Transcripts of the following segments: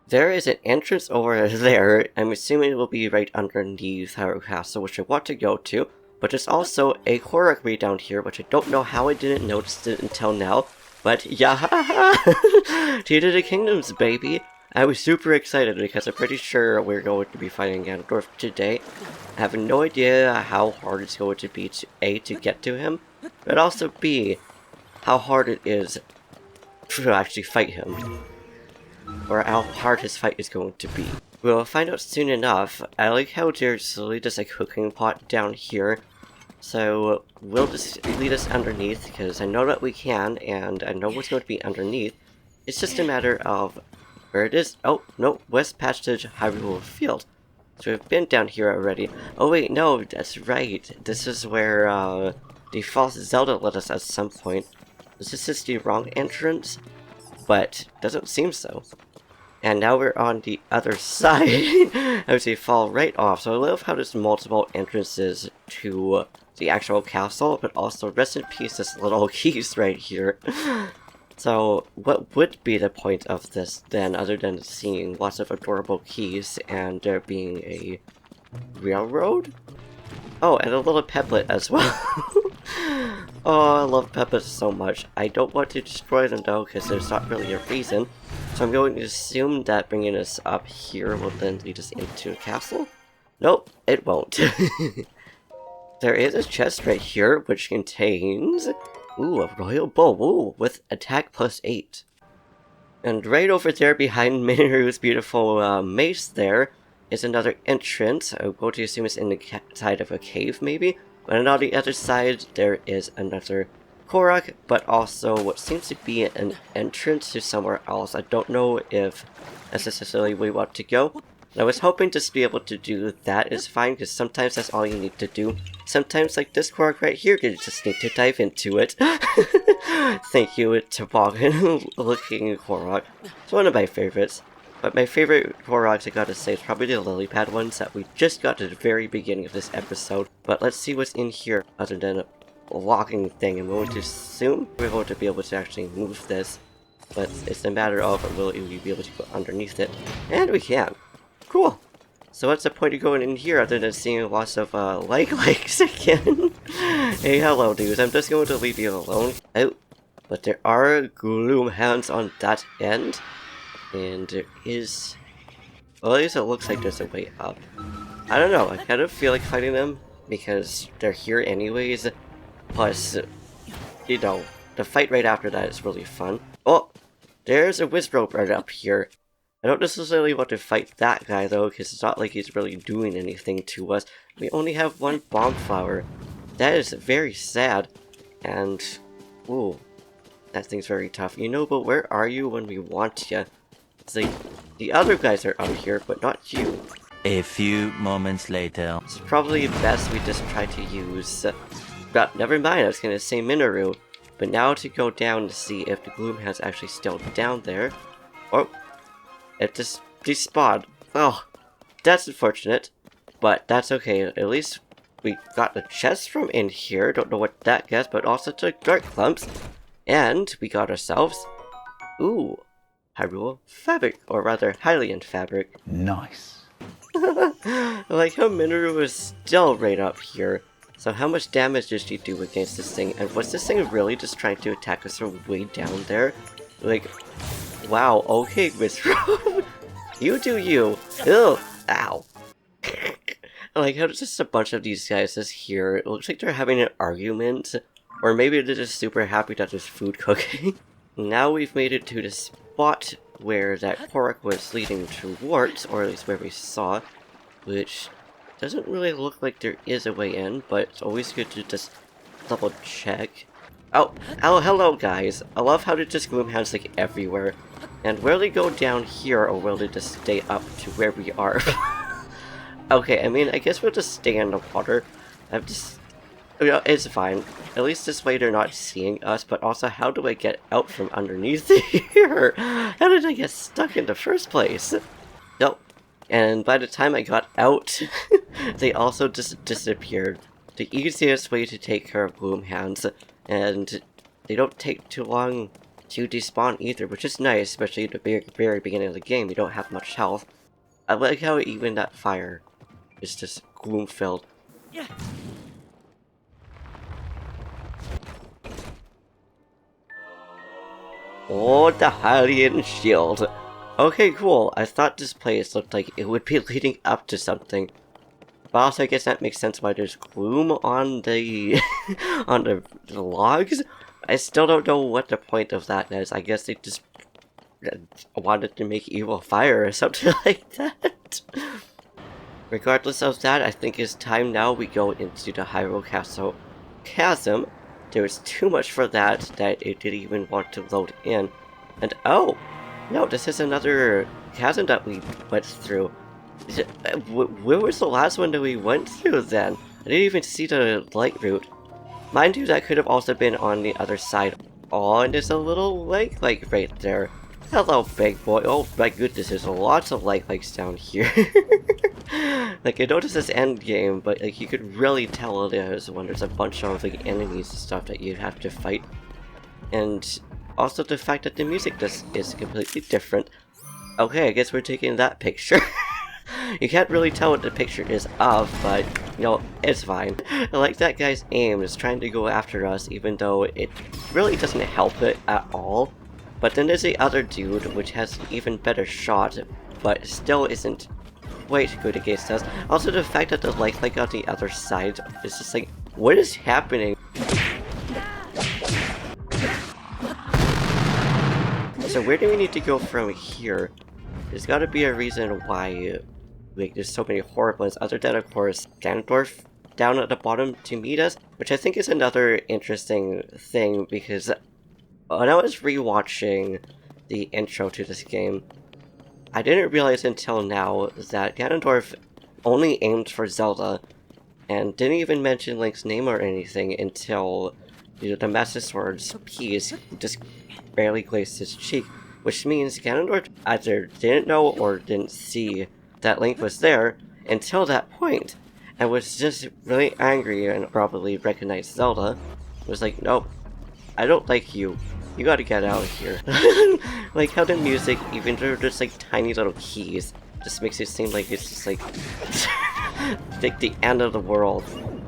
There is an entrance over there. I'm assuming it will be right underneath Hyrule Castle, which I want to go to. But there's also a korok down here, which I don't know how I didn't notice it until now. But yeah, Tears of the Kingdoms, baby! I was super excited because I'm pretty sure we're going to be fighting Ganondorf today. I have no idea how hard it's going to be to A, to get to him, but also B, how hard it is to actually fight him. Or how hard his fight is going to be. We'll find out soon enough. I like how there's literally just a cooking pot down here. So we'll just lead us underneath, because I know that we can, and I know what's going to be underneath. It's just a matter of where it is. Oh, no, West Passage Hyrule Field. So we've been down here already. Oh wait, no, that's right. This is where the false Zelda led us at some point. Is this the wrong entrance? But doesn't seem so. And now we're on the other side. I would say fall right off. So I love how there's multiple entrances to the actual castle, but also rest in peace this little keys right here. So what would be the point of this then, other than seeing lots of adorable keys and there being a railroad? Oh, and a little peblet as well. Oh, I love peppers so much. I don't want to destroy them though, because there's not really a reason. So I'm going to assume that bringing us up here will then lead us into a castle? Nope, it won't. There is a chest right here, which contains... Ooh, a royal bowl, ooh, with attack +8. And right over there behind Mineru's beautiful mace there is another entrance. I'm going to assume it's in the side of a cave maybe. And on the other side there is another korok, but also what seems to be an entrance to somewhere else. I don't know if that's necessarily where we want to go. And I was hoping just to be able to do that is fine, because sometimes that's all you need to do. Sometimes, like this korok right here, you just need to dive into it. Thank you, toboggan looking korok. It's one of my favorites. But my favorite koroks, I gotta say, is probably the lily pad ones that we just got at the very beginning of this episode. But let's see what's in here other than a locking thing. I'm going to assume we're going to be able to actually move this. But it's a matter of will we be able to go underneath it. And we can. Cool. So what's the point of going in here other than seeing lots of likes again? Hey, hello dudes, I'm just going to leave you alone. Oh, but there are gloom hands on that end. And there is... Well, at least it looks like there's a way up. I don't know, I kind of feel like fighting them because they're here anyways. Plus, you know, the fight right after that is really fun. Oh, there's a Wizrobe right up here. I don't necessarily want to fight that guy though, because it's not like he's really doing anything to us. We only have one bomb flower. That is very sad. And, ooh, that thing's very tough. You know, but where are you when we want you? It's like, the other guys are up here, but not you. A few moments later. It's probably best we just try to use... but never mind, I was gonna say Minoru. But now to go down to see if the gloom has actually still down there. Oh, it just despawned. Oh, that's unfortunate. But that's okay, at least we got the chest from in here. Don't know what that gets, but also took dark clumps. And we got ourselves... Ooh. Hyrule fabric, or rather Hylian fabric. Nice. I like how Minoru is still right up here. So how much damage did she do against this thing? And was this thing really just trying to attack us from way down there? Like, wow, okay, Wizrobe. You do you. Ew, ow. I like how there's just a bunch of these guys just here. It looks like they're having an argument. Or maybe they're just super happy that there's food cooking. Now we've made it to the spot where that korok was leading towards, or at least where we saw, which doesn't really look like there is a way in, but it's always good to just double check. Oh, hello guys. I love how they just gloom hands like everywhere. And will they go down here, or will they just stay up to where we are? Okay, I mean, I guess we'll just stay in the water. I'm just... You know, it's fine. At least this way they're not seeing us, but also how do I get out from underneath here? How did I get stuck in the first place? Nope. And by the time I got out, they also just disappeared. The easiest way to take care of gloom hands, and they don't take too long to despawn either, which is nice, especially at the very beginning of the game. You don't have much health. I like how even that fire is just gloom filled. Yeah. Oh, the Hylian shield. Okay, cool. I thought this place looked like it would be leading up to something. But also, I guess that makes sense why there's gloom on the on the logs. I still don't know what the point of that is. I guess they just wanted to make evil fire or something like that. Regardless of that, I think it's time now we go into the Hyrule Castle chasm. There was too much for that it didn't even want to load in. And oh! No, this is another chasm that we went through. Where was the last one that we went through then? I didn't even see the light route. Mind you, that could have also been on the other side. Oh, and there's a little lake like right there. Hello, big boy. Oh my goodness, there's lots of likes down here. Like, I noticed this end game, but like you could really tell there's when there's a bunch of like enemies and stuff that you have to fight. And also the fact that the music just is completely different. Okay, I guess we're taking that picture. You can't really tell what the picture is of, but, you know, it's fine. I like that guy's aim is trying to go after us, even though it really doesn't help it at all. But then there's the other dude, which has an even better shot, but still isn't quite good against us. Also, the fact that the light like on the other side is just like, what is happening? So where do we need to go from here? There's gotta be a reason why like there's so many horribles, other than of course Ganondorf down at the bottom to meet us, which I think is another interesting thing because when I was rewatching the intro to this game, I didn't realize until now that Ganondorf only aimed for Zelda and didn't even mention Link's name or anything until, you know, the Master Sword's piece just barely grazed his cheek, which means Ganondorf either didn't know or didn't see that Link was there until that point, and was just really angry and probably recognized Zelda. Was like, nope, I don't like you. You gotta get out of here. Like how the music, even though there's like tiny little keys, just makes it seem like it's just like like the end of the world.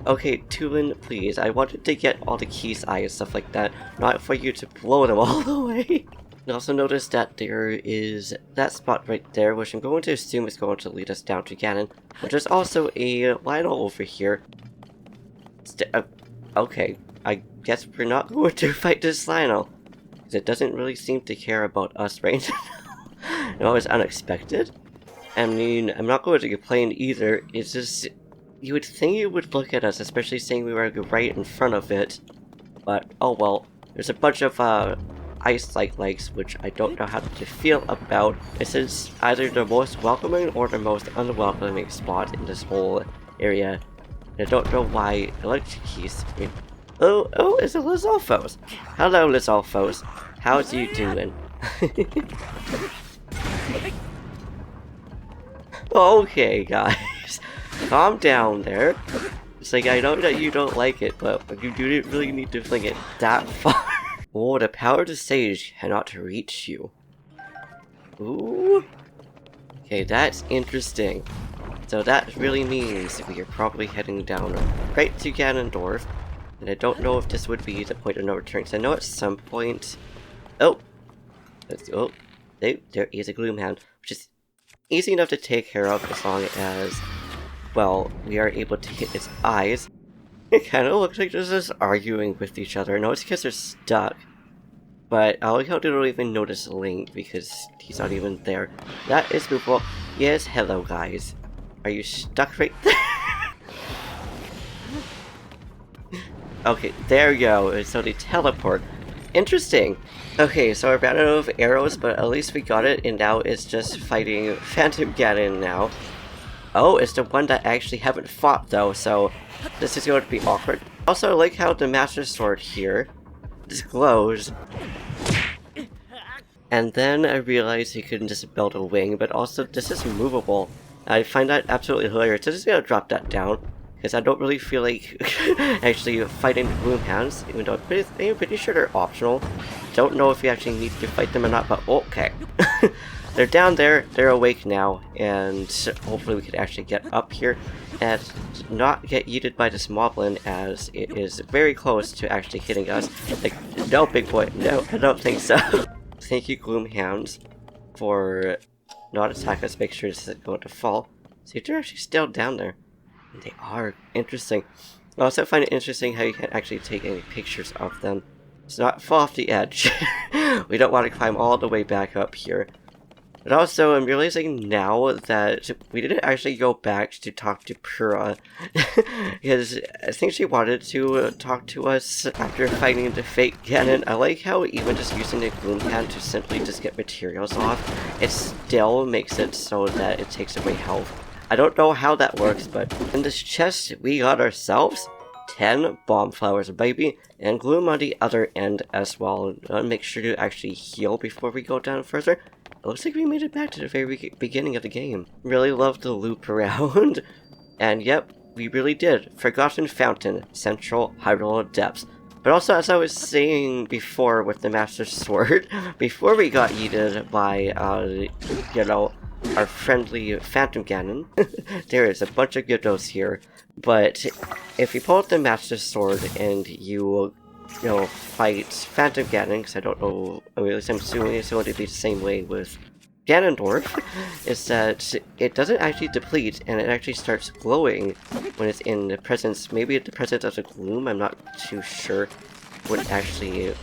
Okay, Tulin, please. I wanted to get all the keys eye and stuff like that, not for you to blow them all the way. I also noticed that there is that spot right there, which I'm going to assume is going to lead us down to Ganon. But there's also a Lionel over here. Okay, I guess we're not going to fight this Lionel, because it doesn't really seem to care about us right now. No, it's unexpected. I mean, I'm not going to complain either. It's just, you would think it would look at us, especially saying we were right in front of it. But, oh well. There's a bunch of, ice-like legs, which I don't know how to feel about. This is either the most welcoming or the most unwelcoming spot in this whole area. I don't know why electric keys. I mean, oh, it's a Lizalfos. Hello, Lizalfos. How's you doing? Okay, guys. Calm down there. It's like, I know that you don't like it, but you do really need to fling it that far. Oh, the power of the sage cannot reach you. Ooh. Okay, that's interesting. So that really means we are probably heading down right to Ganondorf. And I don't know if this would be the point of no return, because I know at some point... Oh! Oh, there is a gloom hand, which is easy enough to take care of as long as, well, we are able to hit its eyes. It kind of looks like they're just arguing with each other. No, it's because they're stuck. But I like how they don't even notice Link because he's not even there. That is movable. Yes, hello guys. Are you stuck right there? Okay, there you go. So they teleport. Interesting. Okay, so I ran out of arrows, but at least we got it, and now it's just fighting Phantom Ganon now. Oh, it's the one that I actually haven't fought though, so this is going to be awkward. Also, I like how the Master Sword here just glows. And then I realized you couldn't just build a wing, but also this is movable. I find that absolutely hilarious. So I'm just gonna drop that down, because I don't really feel like actually fighting gloom hands, even though I'm pretty sure they're optional. don't know if we actually need to fight them or not, but okay. They're down there, they're awake now, and hopefully we could actually get up here and not get yeeted by this moblin, as it is very close to actually hitting us. Like, no, big boy, no, I don't think so. Thank you, Gloom Hounds, for not attacking us. Make sure this isn't going to fall. See, they're actually still down there. And they are interesting. I also find it interesting how you can't actually take any pictures of them. It's not fall off the edge. We don't want to climb all the way back up here. But also, I'm realizing now that we didn't actually go back to talk to Pura, because I think she wanted to talk to us after fighting the fake Ganon. I like how even just using the Gloom Hand to simply just get materials off, it still makes it so that it takes away health. I don't know how that works, but in this chest, we got ourselves 10 bomb flowers, baby, and gloom on the other end as well. Make sure to actually heal before we go down further. It looks like we made it back to the very beginning of the game. Really love the loop around. And yep, we really did. Forgotten Fountain, Central Hyrule Depths. But also, as I was saying before with the Master Sword, before we got yeeted by, you know, our friendly Phantom Ganon, there is a bunch of gerudos here. But if you pull out the Master Sword and you know, fight Phantom Ganon, because I don't know, I mean, at least I'm assuming it's going to be the same way with Ganondorf, is that it doesn't actually deplete, and it actually starts glowing when it's in the presence, maybe the presence of the gloom. I'm not too sure what actually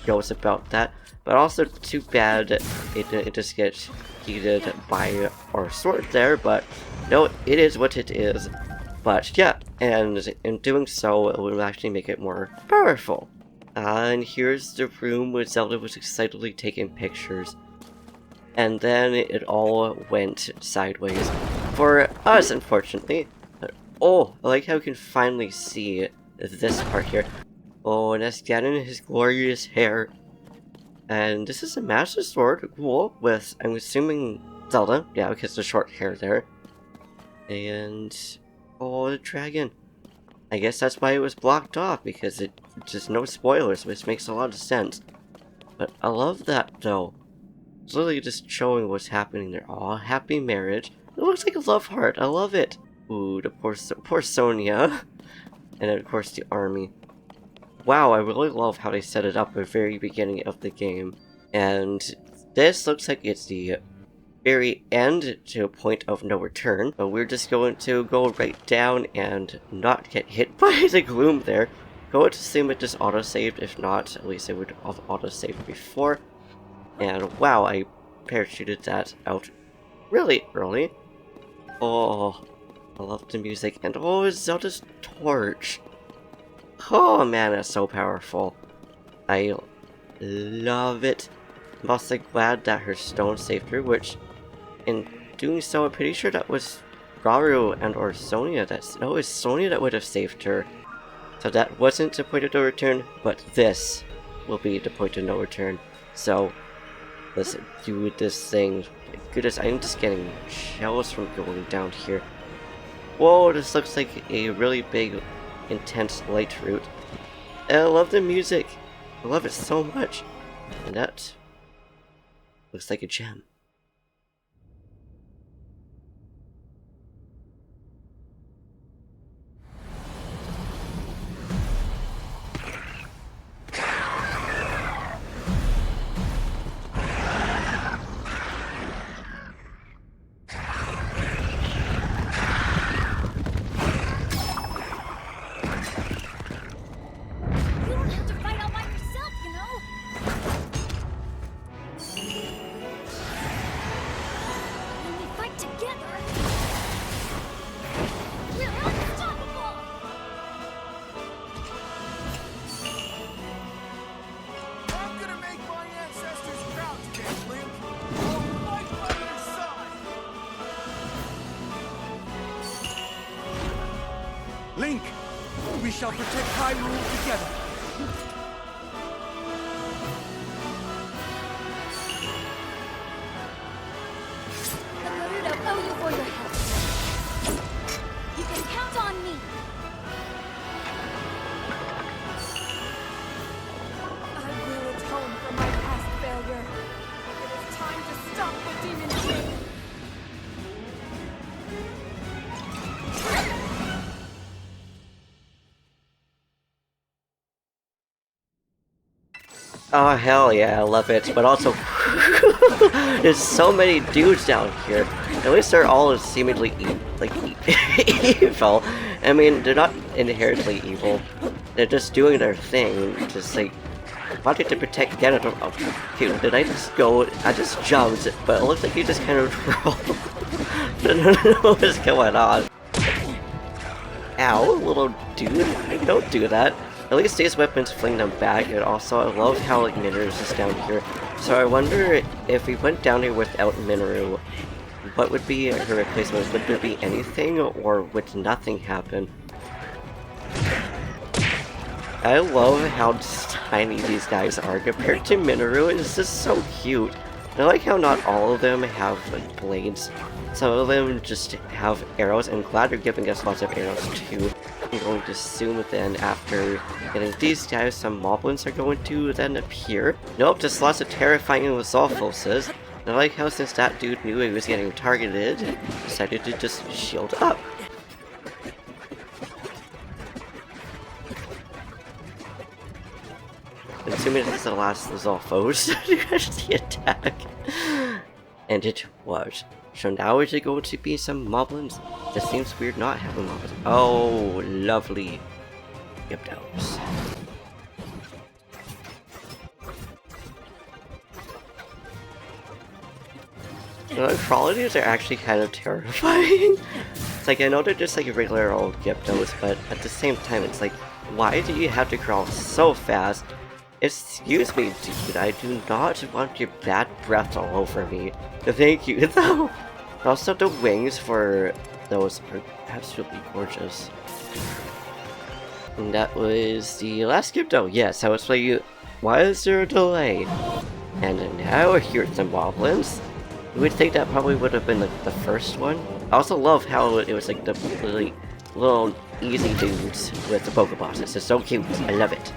goes about that. But also, too bad it just gets heated by our sword there, but no, it is what it is. But yeah, and in doing so, it will actually make it more powerful. And here's the room where Zelda was excitedly taking pictures. And then it all went sideways. For us, unfortunately. Oh, I like how we can finally see this part here. Oh, and that's Ganon in his glorious hair. And this is a Master Sword, cool, with, I'm assuming, Zelda. Yeah, because the short hair there. And, oh, the dragon. I guess that's why it was blocked off, because it just no spoilers, which makes a lot of sense. But I love that, though. It's literally just showing what's happening there. Aw, happy marriage. It looks like a love heart. I love it. Ooh, the poor Sonia. And then, of course, the army. Wow, I really love how they set it up at the very beginning of the game. And this looks like it's the very end to a point of no return. But we're just going to go right down and not get hit by the gloom there. Go to assume it just autosaved. If not, at least it would have autosaved before. And wow, I parachuted that out really early. Oh, I love the music. And oh, Zelda's torch. Oh man, that's so powerful. I love it. I'm also glad that her stone saved her, which in doing so, I'm pretty sure that was Rauru and or Sonia that... No, it was Sonia that would have saved her. So that wasn't the point of no return, but this will be the point of no return. So, let's do this thing. My goodness, I'm just getting chills from going down here. Whoa, this looks like a really big, intense light route. And I love the music. I love it so much. And that looks like a gem. Link, we shall protect Hyrule together. The gerudo owe you for your help. You can count on me. I will atone for my Oh hell yeah, I love it. But also, there's so many dudes down here. At least they're all seemingly evil. I mean, they're not inherently evil. They're just doing their thing, just like wanting to protect Ganondorf. Oh, okay, did I just go? I just jumped, but it looks like you just kind of rolled. I don't know what's going on. Ow, little dude! Don't do that. At least these weapons fling them back, and also I love how like Minoru is down here. So I wonder if we went down here without Minoru, what would be her replacement? Would there be anything, or would nothing happen? I love how tiny these guys are compared to Minoru. It's just so cute. I like how not all of them have like, blades. Some of them just have arrows, and I'm glad they're giving us lots of arrows too. I'm going to assume then after getting these guys, some moblins are going to then appear. Nope, just lots of terrifying resolve forces. I like how since that dude knew he was getting targeted, decided to just shield up. Assuming it's the last resolve foes to catch the attack. And it was. So now is it going to be some moblins? It seems weird not having moblins. Oh, lovely. Gyptos. The qualities are actually kind of terrifying. It's like, I know they're just like regular old Gyptos, but at the same time it's like, why do you have to crawl so fast? Excuse me, dude, I do not want your bad breath all over me. Thank you, though. Also, the wings for those are absolutely gorgeous. And that was the last Gypto. Yes, I was like, why is there a delay? And now here's the moblins. You would think that probably would have been like the first one. I also love how it was like the really little easy dudes with the Pokebosses. It's so cute. I love it.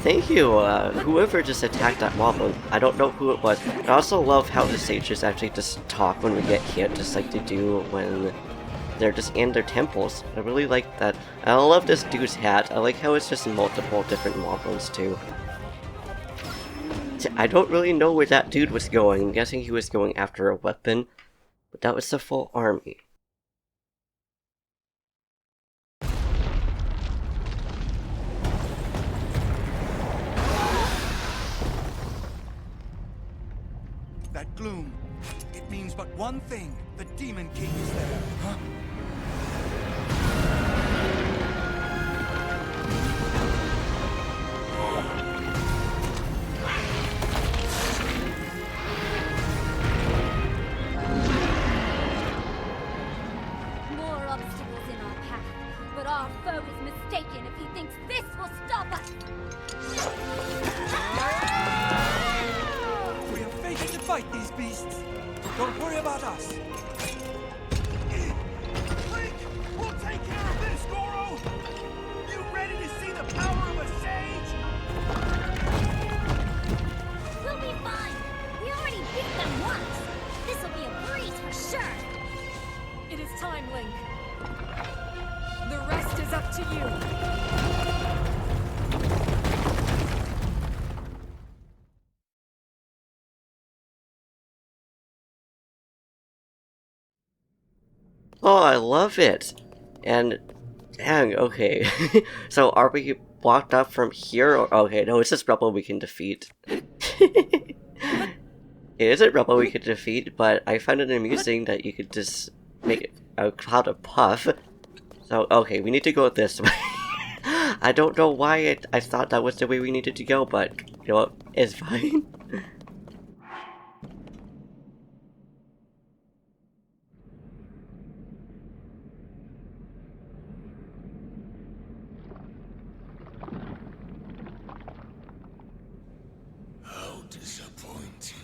Thank you, whoever just attacked that moblin. I don't know who it was. I also love how the sages actually just talk when we get hit, just like they do when they're just in their temples. I really like that. I love this dude's hat. I like how it's just multiple different moblins too. I don't really know where that dude was going. I'm guessing he was going after a weapon, but that was the full army. That gloom, it means but one thing. The Demon King is there. Huh? More obstacles in our path, but our foe is mistaken if he thinks this will stop us. We are fated to fight these beasts. Don't worry about us. Link, we'll take care of this, Goro. You ready to see the power of a sage? We'll be fine. We already beat them once. This will be a breeze for sure. It is time, Link. The rest is up to you. Oh, I love it! And, dang, okay. So are we blocked up from here? Or, okay, no, it's just Rebel we can defeat. It isn't Rebel we can defeat, but I find it amusing that you could just make a cloud of puff. So, okay, we need to go this way. I don't know why I thought that was the way we needed to go, but, you know what, it's fine. Disappointing.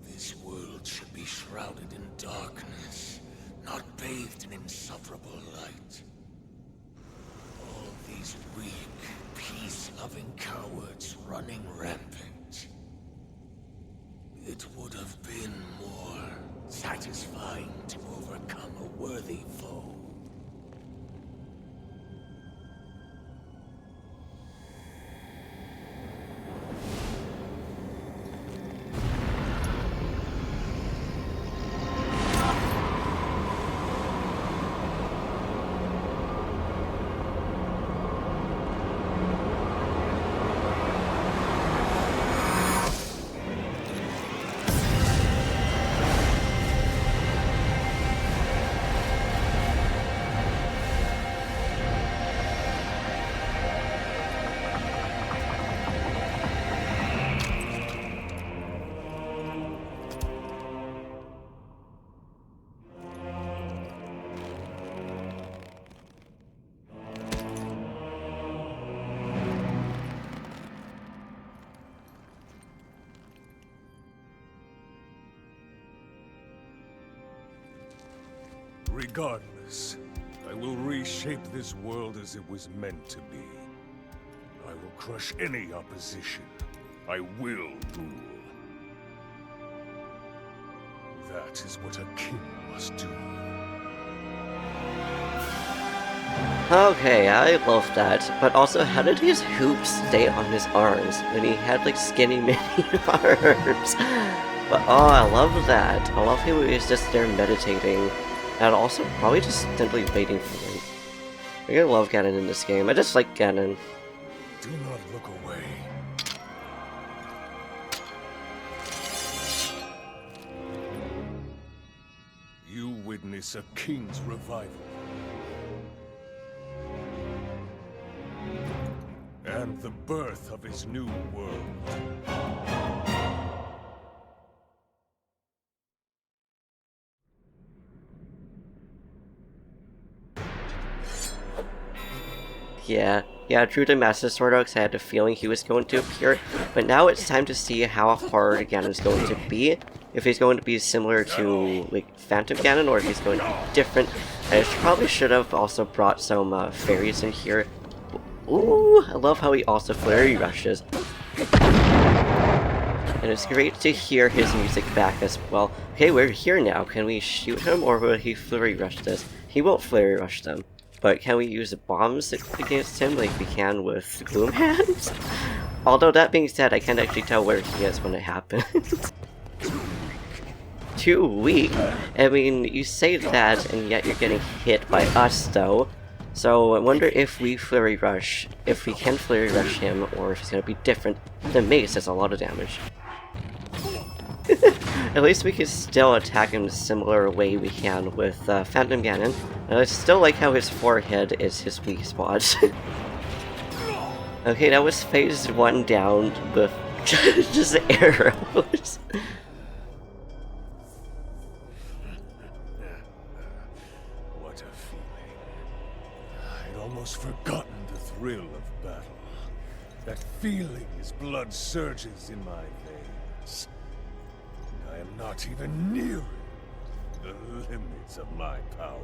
This world should be shrouded in darkness, not bathed in insufferable light. All these weak, peace-loving cowards running rampant. It would have been more satisfying to overcome a worthy foe. Regardless, I will reshape this world as it was meant to be. I will crush any opposition. I will rule. That is what a king must do. Okay, I love that. But also, how did his hoops stay on his arms when he had like skinny mini arms? But oh, I love that. I love how he was just there meditating, and also probably just simply waiting for him. I really love Ganon in this game. I just like Ganon. Do not look away. You witness a king's revival. And the birth of his new world. Yeah, true to Master Sword, I had a feeling he was going to appear, but now it's time to see how hard Ganon's going to be. If he's going to be similar to, like, Phantom Ganon, or if he's going to be different. I probably should have also brought some fairies in here. Ooh, I love how he also flurry rushes. And it's great to hear his music back as well. Okay, we're here now. Can we shoot him, or will he flurry rush this? He won't flurry rush them. But can we use bombs against him like we can with gloom hands? Although that being said, I can't actually tell where he is when it happens. Too weak? I mean, you say that, and yet you're getting hit by us though. So I wonder if we flurry rush, if we can flurry rush him, or if it's going to be different. The mace does a lot of damage. At least we can still attack him the similar way we can with Phantom Ganon. And I still like how his forehead is his weak spot. Okay, that was phase 1 down with just arrows. What a feeling. I'd almost forgotten the thrill of battle. That feeling as blood surges in my veins. And I am not even nearing the limits of my power.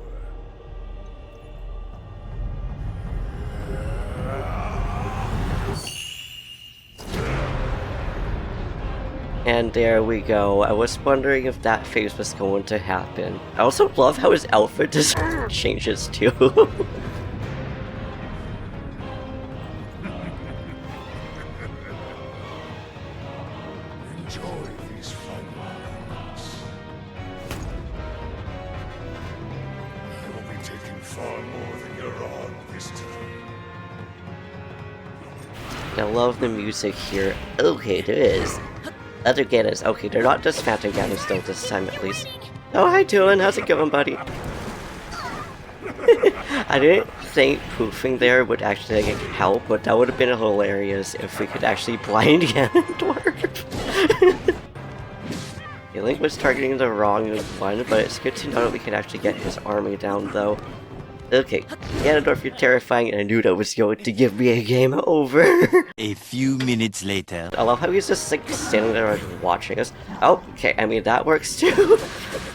And there we go. I was wondering if that phase was going to happen. I also love how his outfit just changes too. Enjoy these final moments. You'll be taking far more than you're on this time. I love the music here. Okay, there is. Other Ganons. Okay, they're not just Phantom Ganons though this time at least. Oh, hi Dylan, how's it going, buddy? I didn't think poofing there would actually like, help, but that would have been hilarious if we could actually blind Ganondorf. Link was targeting the wrong one, but it's good to know that we can actually get his army down though. Okay, Ganondorf, you're terrifying, and I knew that was going to give me a game over. A few minutes later. I love how he's just like standing there and watching us. Oh, okay, I mean that works too.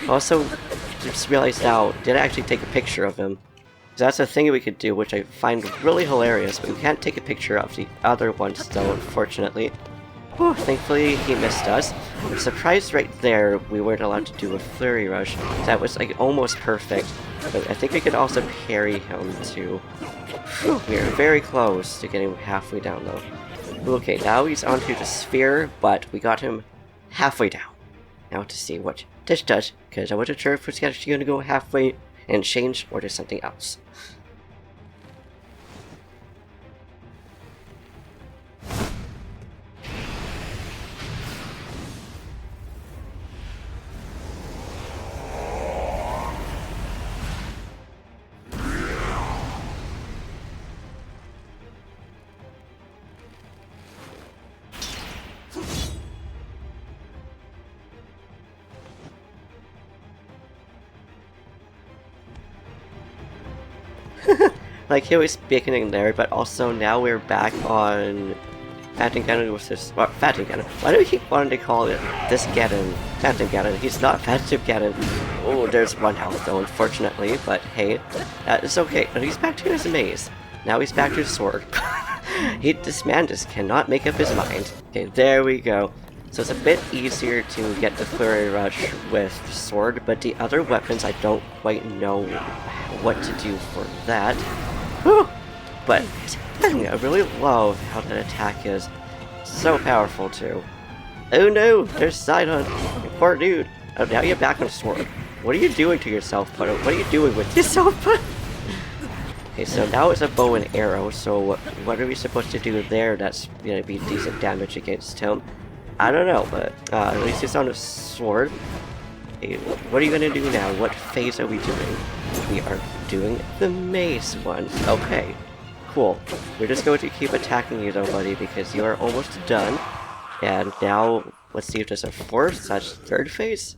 Also, just realized now, did I actually take a picture of him? That's a thing we could do, which I find really hilarious, but we can't take a picture of the other ones though, unfortunately. Whew, thankfully he missed us. I'm surprised right there we weren't allowed to do a flurry rush. That was like almost perfect. But I think we could also parry him too. Whew, we are very close to getting halfway down though. Okay, now he's onto the sphere, but we got him halfway down. Now to see what this does, because I wasn't sure if it's actually going to go halfway and change or do something else. Like he was beginning there, but also now we're back on Phantom Ganon with this. What, Phantom Ganon? Why do we keep wanting to call it this Ganon? Phantom Ganon. He's not Phantom Ganon. Oh, there's 1 health though, unfortunately. But hey, it's okay. And he's back to his maze. Now he's back to his sword. This man just cannot make up his mind. Okay, there we go. So it's a bit easier to get the Flurry Rush with sword, but the other weapons I don't quite know what to do for that. Whew. But I really love how that attack is. So powerful too. Oh no, there's Side Hunt. You poor dude. Oh, now you're back on sword. What are you doing to yourself, Puddle? What are you doing with yourself, Puddle? Okay, so now it's a bow and arrow, so what are we supposed to do there that's gonna be decent damage against him? I don't know, but at least he's on a sword. Okay, what are you gonna do now? What phase are we doing? We are doing the maze one. Okay, cool. We're just going to keep attacking you though, buddy, because you are almost done. And now, let's see if there's a 4/3 phase?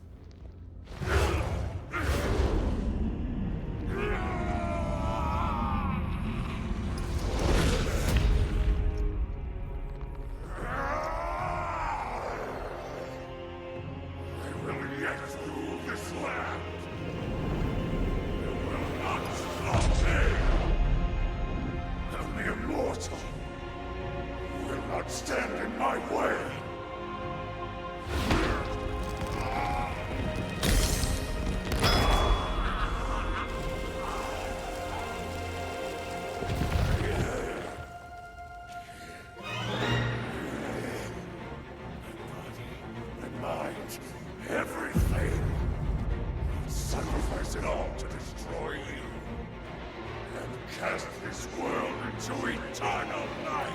Stand in my way. My mind, everything. Sacrifice it all to destroy you and cast this world into eternal night.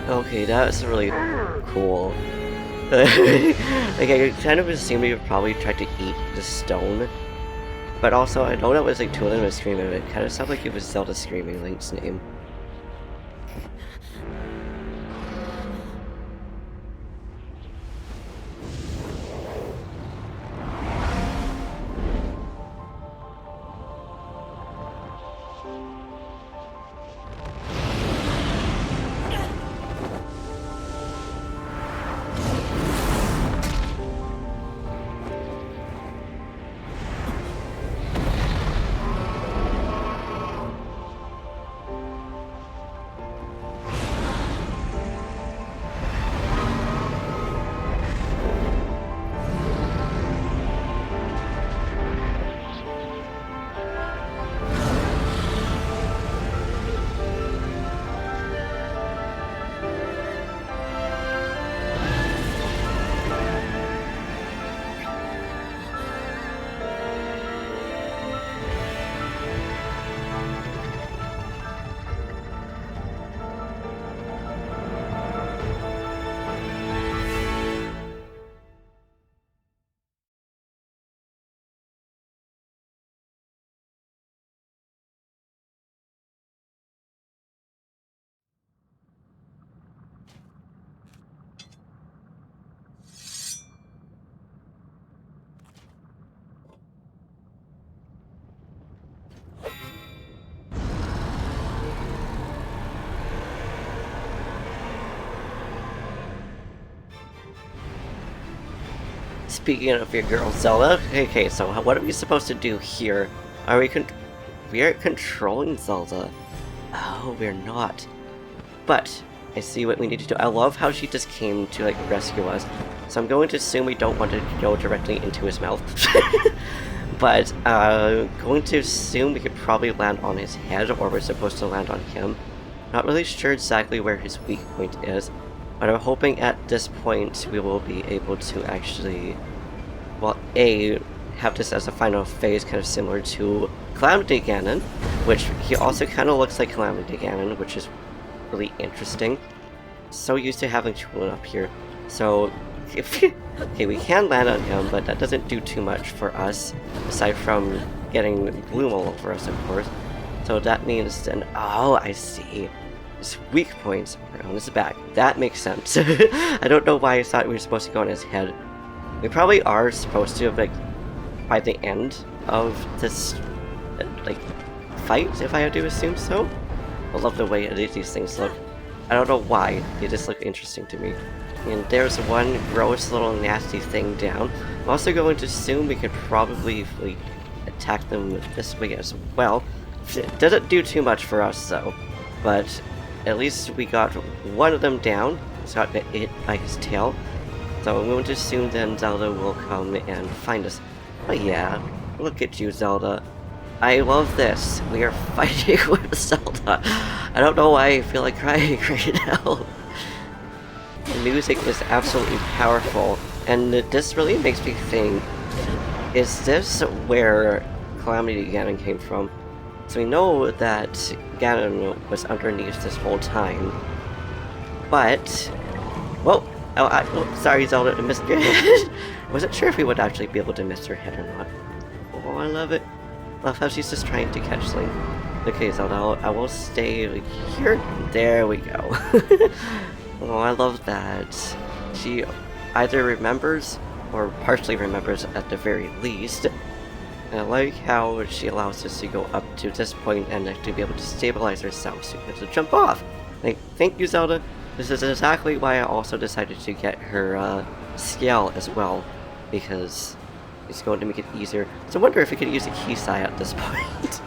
Okay, that's really cool. Like, I kind of assumed you probably tried to eat the stone. But also, I know that was like two of them was screaming, but it kind of sounded like it was Zelda screaming Link's name. speaking of your girl Zelda, okay, so what are we supposed to do here? Are we we aren't controlling Zelda. Oh, we're not. But I see what we need to do. I love how she just came to like rescue us. So I'm going to assume we don't want to go directly into his mouth. But going to assume we could probably land on his head, or we're supposed to land on him. Not really sure exactly where his weak point is, but I'm hoping at this point we will be able to actually, well, A, have this as a final phase kind of similar to Calamity Ganon, which he also kind of looks like Calamity Ganon, which is really interesting. So used to having Chulin up here. So, okay, we can land on him, but that doesn't do too much for us, aside from getting gloom all over us, of course. So that means then, oh, I see. His weak points are on his back. That makes sense. I don't know why I thought we were supposed to go on his head. We probably are supposed to, like, by the end of this, like, fight, if I had to assume so. I love the way these things look. I don't know why, they just look interesting to me. And there's one gross little nasty thing down. I'm also going to assume we could probably attack them this way as well. It doesn't do too much for us though, but at least we got one of them down. He's got hit by his tail. So I'm going to assume then Zelda will come and find us. But yeah, look at you, Zelda. I love this. We are fighting with Zelda. I don't know why I feel like crying right now. The music is absolutely powerful, and this really makes me think, is this where Calamity Ganon came from? So we know that Ganon was underneath this whole time, but, well, oh, sorry Zelda, I missed your head. Wasn't sure if we would actually be able to miss her head or not. Oh, I love it. Love how she's just trying to catch Link. Okay, Zelda, I will stay here. There we go. Oh, I love that. She either remembers, or partially remembers at the very least. And I like how she allows us to go up to this point and actually be able to stabilize herself so we have to jump off. Like, thank you, Zelda. This is exactly why I also decided to get her scale as well, because it's going to make it easier. So I wonder if we could use a Kisai at this point.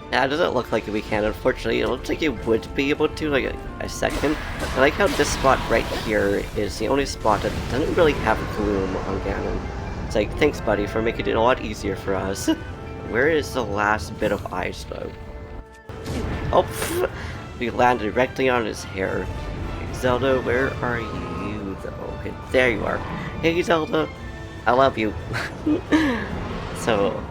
Nah, it doesn't look like we can, unfortunately. It looks like it would be able to, like, a second. I like how this spot right here is the only spot that doesn't really have gloom on Ganon. It's like, thanks buddy for making it a lot easier for us. Where is the last bit of ice though? Oh, we landed directly on his hair. Zelda, where are you though? Okay, there you are. Hey Zelda, I love you. So...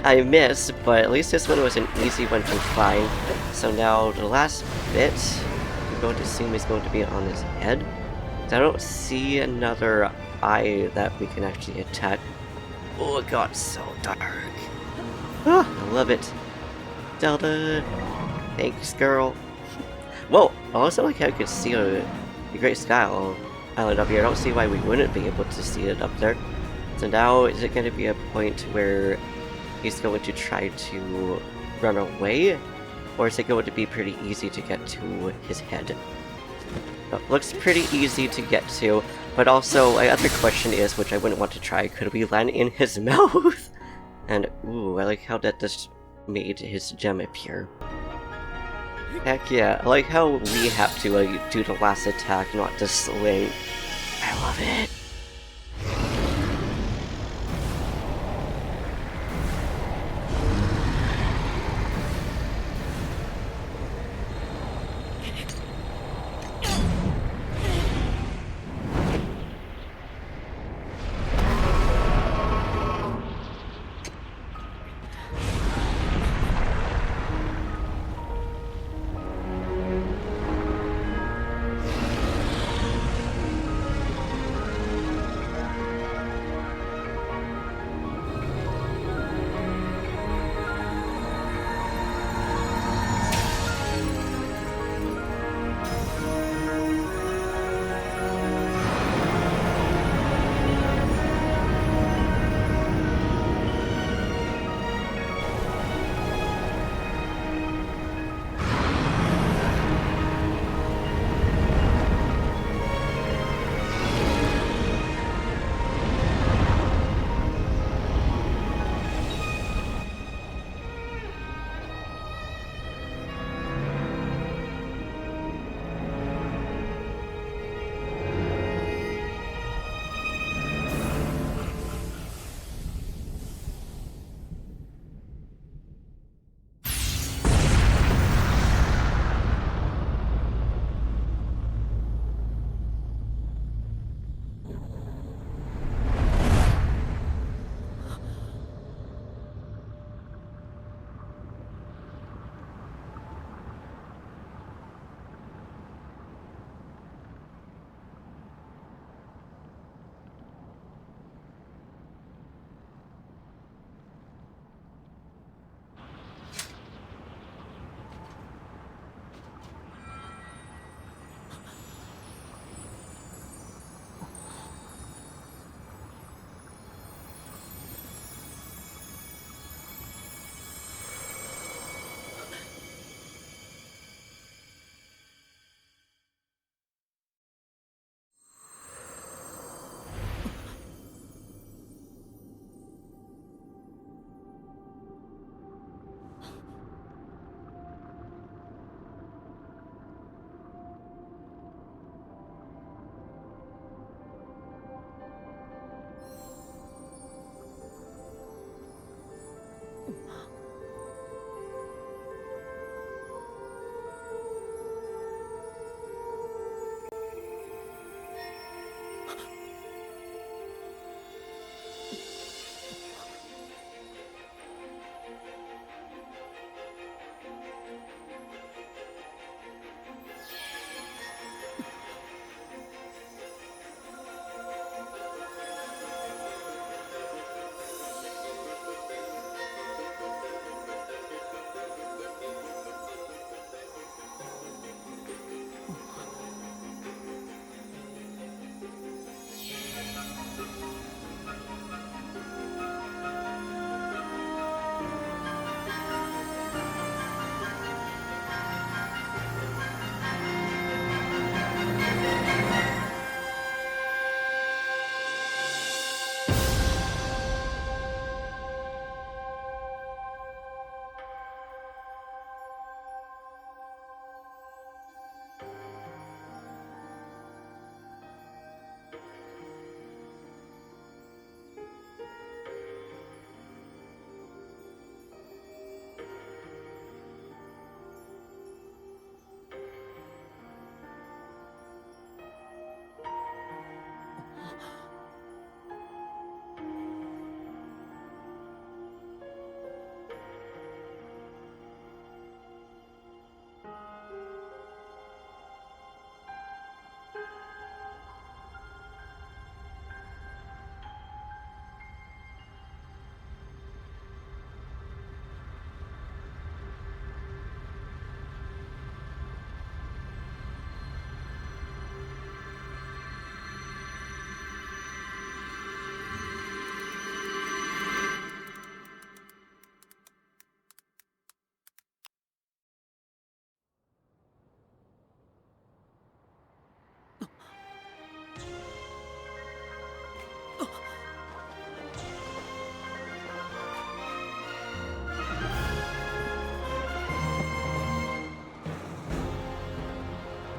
I missed, but at least this one was an easy one to find. So now the last bit, I'm going to assume is going to be on his head. I don't see another eye that we can actually attack. Oh, it got so dark. Oh, I love it. Zelda, thanks, girl. Whoa, I also like how you can see the Great Sky Island up here. I don't see why we wouldn't be able to see it up there. So now, is it going to be a point where he's going to try to run away? Or is it going to be pretty easy to get to his head? It looks pretty easy to get to, but also, my other question is, which I wouldn't want to try, could we land in his mouth? And, ooh, I like how that just made his gem appear. Heck yeah, I like how we have to do the last attack, not just Link. I love it.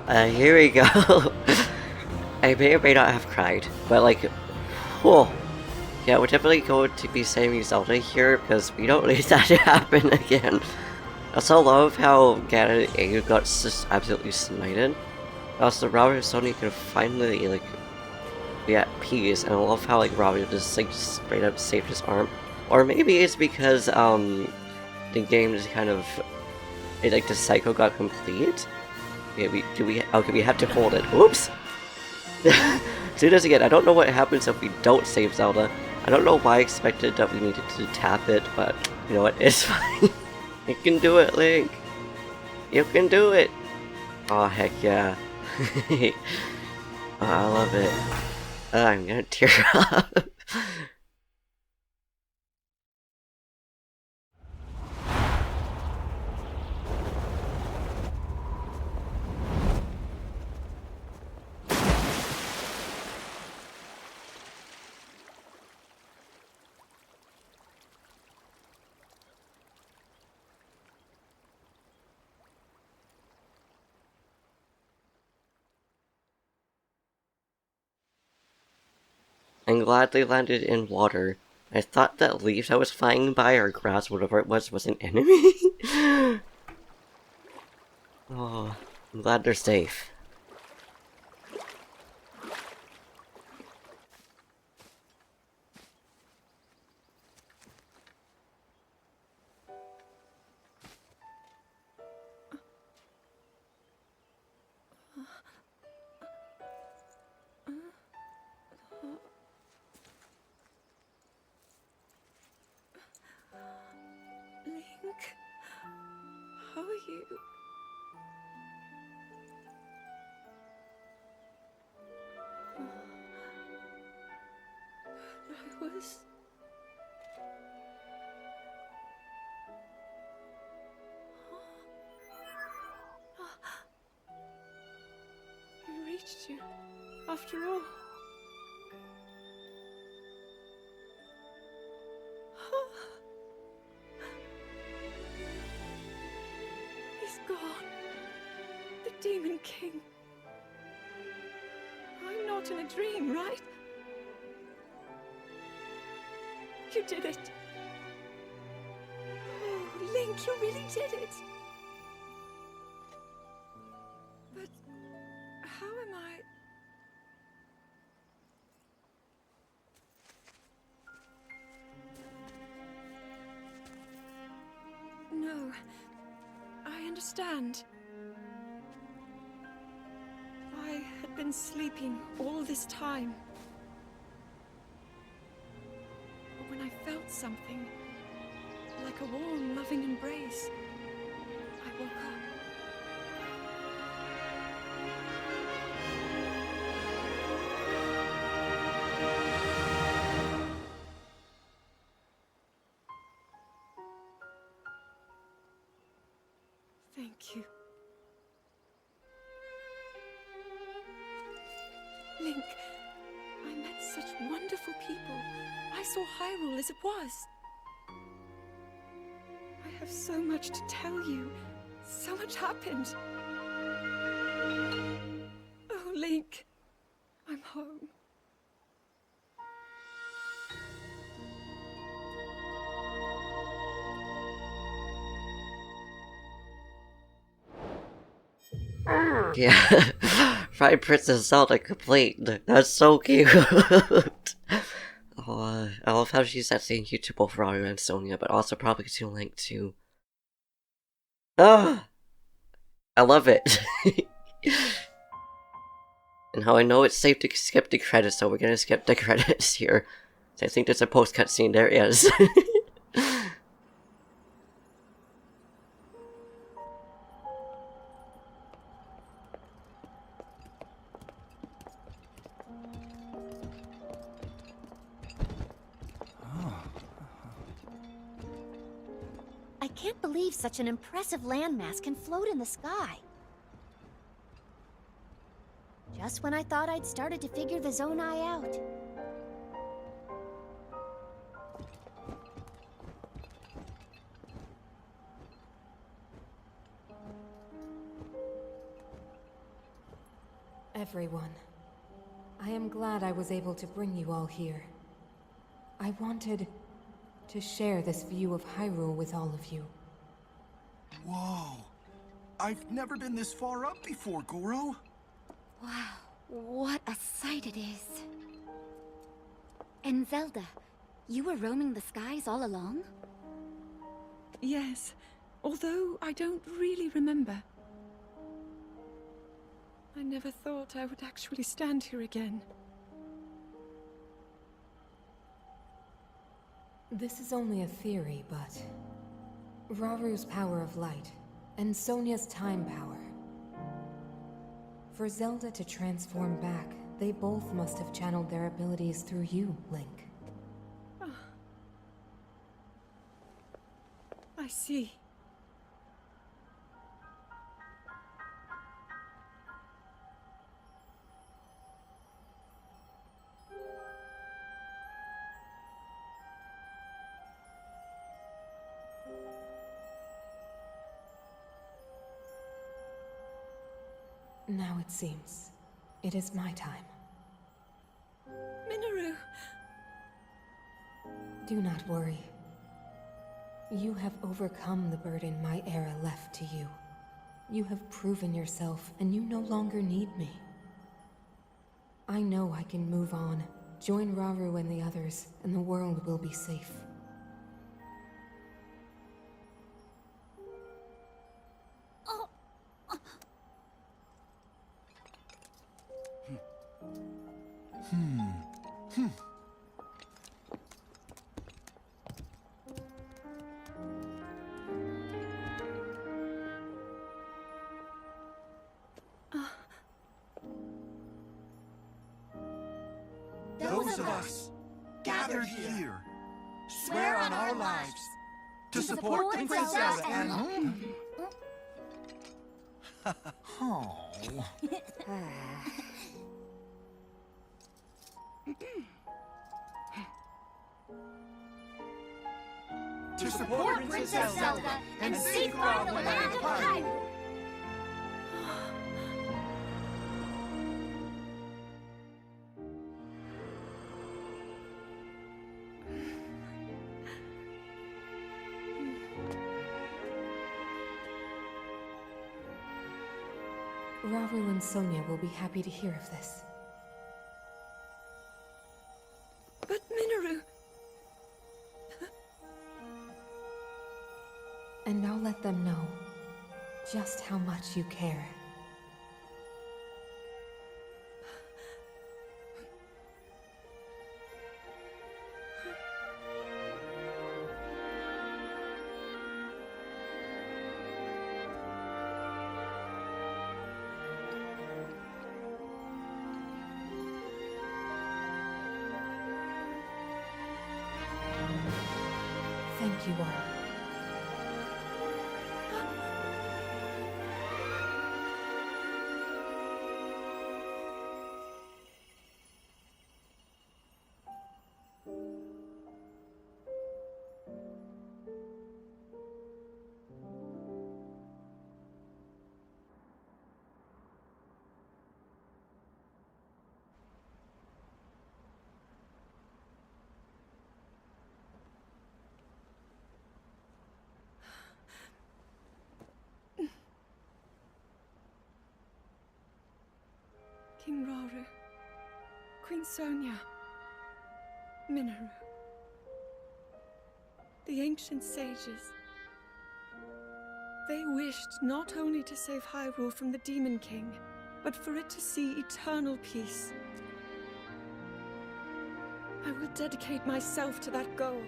Here we go. I may or may not have cried, but like, whoa. Yeah, we're definitely going to be saving Zelda here because we don't need that to happen again. I also love how Ganon and Aang got just absolutely smited. Also, Robert and Sony can finally like be at peace, and I love how like Robert just like straight up saved his arm. Or maybe it's because the game is kind of like the cycle got complete. Yeah, okay, we have to hold it. Oops. Do this again. I don't know what happens if we don't save Zelda. I don't know why I expected that we needed to tap it, but you know what? It's fine. You can do it, Link. You can do it. Oh heck yeah. Oh, I love it. I'm gonna tear up. I'm glad they landed in water. I thought that leaves I was flying by or grass, whatever it was an enemy. Oh, I'm glad they're safe. Link, how are you? I was... We reached you, after all. He's gone. The Demon King. I'm not in a dream, right? You did it. Oh, Link, you really did it. But how am I... No, I understand. I had been sleeping all this time. But when I felt something, like a warm, loving embrace, I woke up. Thank you. Link, I met such wonderful people. I saw Hyrule as it was. I have so much to tell you. So much happened. Oh, Link, I'm home. Yeah. Fried Princess Zelda complete. That's so cute. Oh, I love how she said thank you to both Mario and Sonia, but also probably to Link too. Ah, I love it. And how I know it's safe to skip the credits, so we're gonna skip the credits here. So I think there's a post-cut scene there, yes. I can't believe such an impressive landmass can float in the sky. Just when I thought I'd started to figure the Zonai out. everyone. I am glad I was able to bring you all here. I wanted to share this view of Hyrule with all of you. Whoa! I've never been this far up before, Goro. Wow, what a sight it is. And Zelda, you were roaming the skies all along? Yes, although I don't really remember. I never thought I would actually stand here again. This is only a theory, but Raru's power of light and Sonia's time power. For Zelda to transform back, they both must have channeled their abilities through you, Link. I see. Now it seems it is my time. Minoru! Do not worry. You have overcome the burden my era left to you. You have proven yourself, and you no longer need me. I know I can move on, join Raru and the others, and the world will be safe. Those of us gathered here swear on our lives to support Princess Zelda and... Oh. To support Princess Zelda and safeguard the land of Hyrule. Raru and Sonia will be happy to hear of this. But Minoru... And I'll let them know just how much you care. Thank you all. King Raru, Queen Sonia, Minoru. The ancient sages. They wished not only to save Hyrule from the Demon King, but for it to see eternal peace. I will dedicate myself to that goal.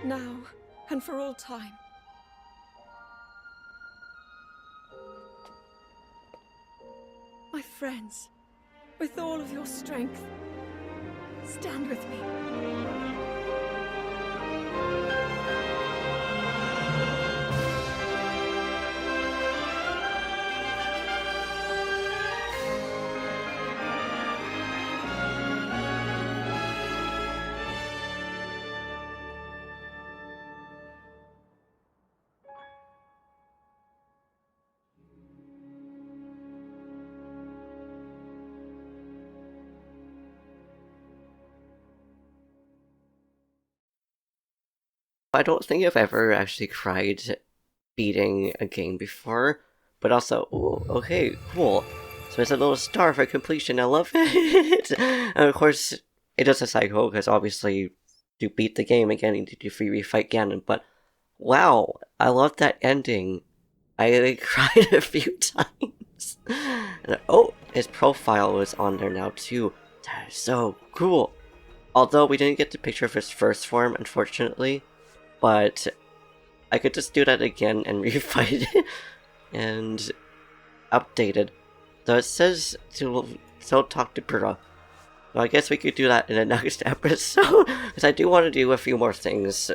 Now, and for all time. My friends, with all of your strength, stand with me. I don't think I've ever actually cried beating a game before, but also, ooh, okay, cool. So it's a little star for completion, I love it! And of course, it does a cycle, because obviously, to beat the game again, you need to free fight Ganon, but wow, I love that ending. I cried a few times. And, oh, his profile was on there now too. That is so cool. Although we didn't get the picture of his first form, unfortunately, but I could just do that again and refight it and update it. So it says to talk to Pura. So I guess we could do that in the next episode, because I do want to do a few more things,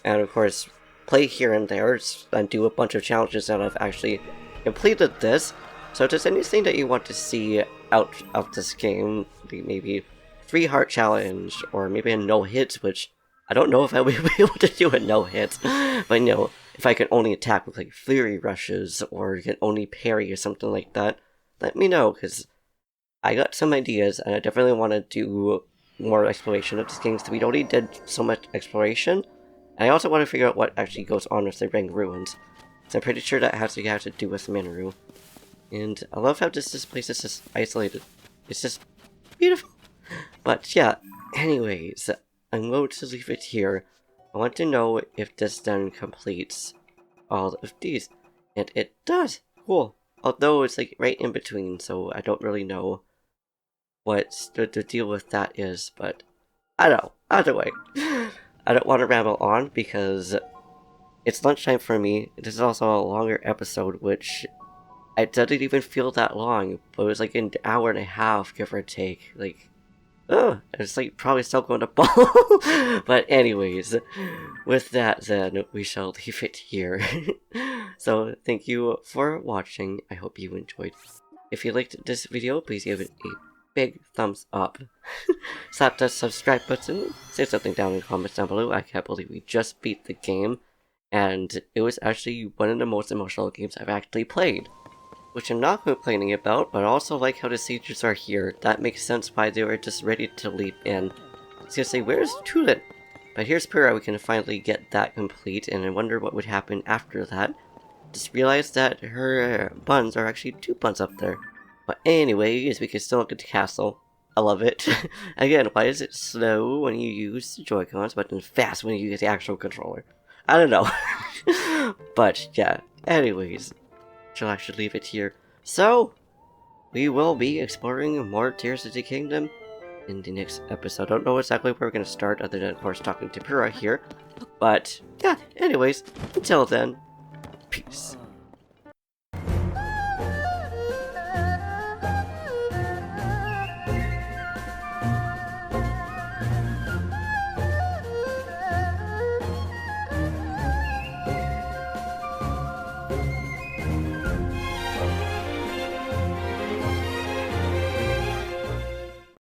and of course, play here and there, and do a bunch of challenges that I've actually completed this. So if there's anything that you want to see out of this game, maybe 3 heart challenge, or maybe a no-hit, which I don't know if I will be able to do a no-hit, but you know, if I can only attack with like Flurry Rushes, or can only parry or something like that, let me know, because I got some ideas, and I definitely want to do more exploration of this game, because we already did so much exploration, and I also want to figure out what actually goes on with the Ring Ruins. So I'm pretty sure that has to do with Minoru. And I love how this place is just isolated. It's just beautiful. But yeah, anyways, I'm going to leave it here. I want to know if this then completes all of these. And it does! Cool. Although it's like right in between, so I don't really know what the deal with that is, but I don't know. Either way, I don't want to ramble on because it's lunchtime for me. This is also a longer episode, which I didn't even feel that long, but it was like an hour and a half, give or take. Like, it's like probably still going to ball. But anyways, with that then, we shall leave it here. So thank you for watching. I hope you enjoyed. If you liked this video, please give it a big thumbs up. Slap the subscribe button. Say something down in the comments down below. I can't believe we just beat the game, and it was actually one of the most emotional games I've actually played. Which I'm not complaining about, but I also like how the sages are here. That makes sense why they were just ready to leap in. I was gonna say, where's Tulip? But here's Pura, we can finally get that complete, and I wonder what would happen after that. Just realized that her buns are actually 2 buns up there. But anyways, we can still look at the castle. I love it. Again, why is it slow when you use the Joy-Cons, but then fast when you use the actual controller? I don't know. But yeah, anyways, shall actually leave it here. So, we will be exploring more Tears of the Kingdom in the next episode. I don't know exactly where we're going to start, other than, of course, talking to Pura here. But, yeah, anyways, until then, peace.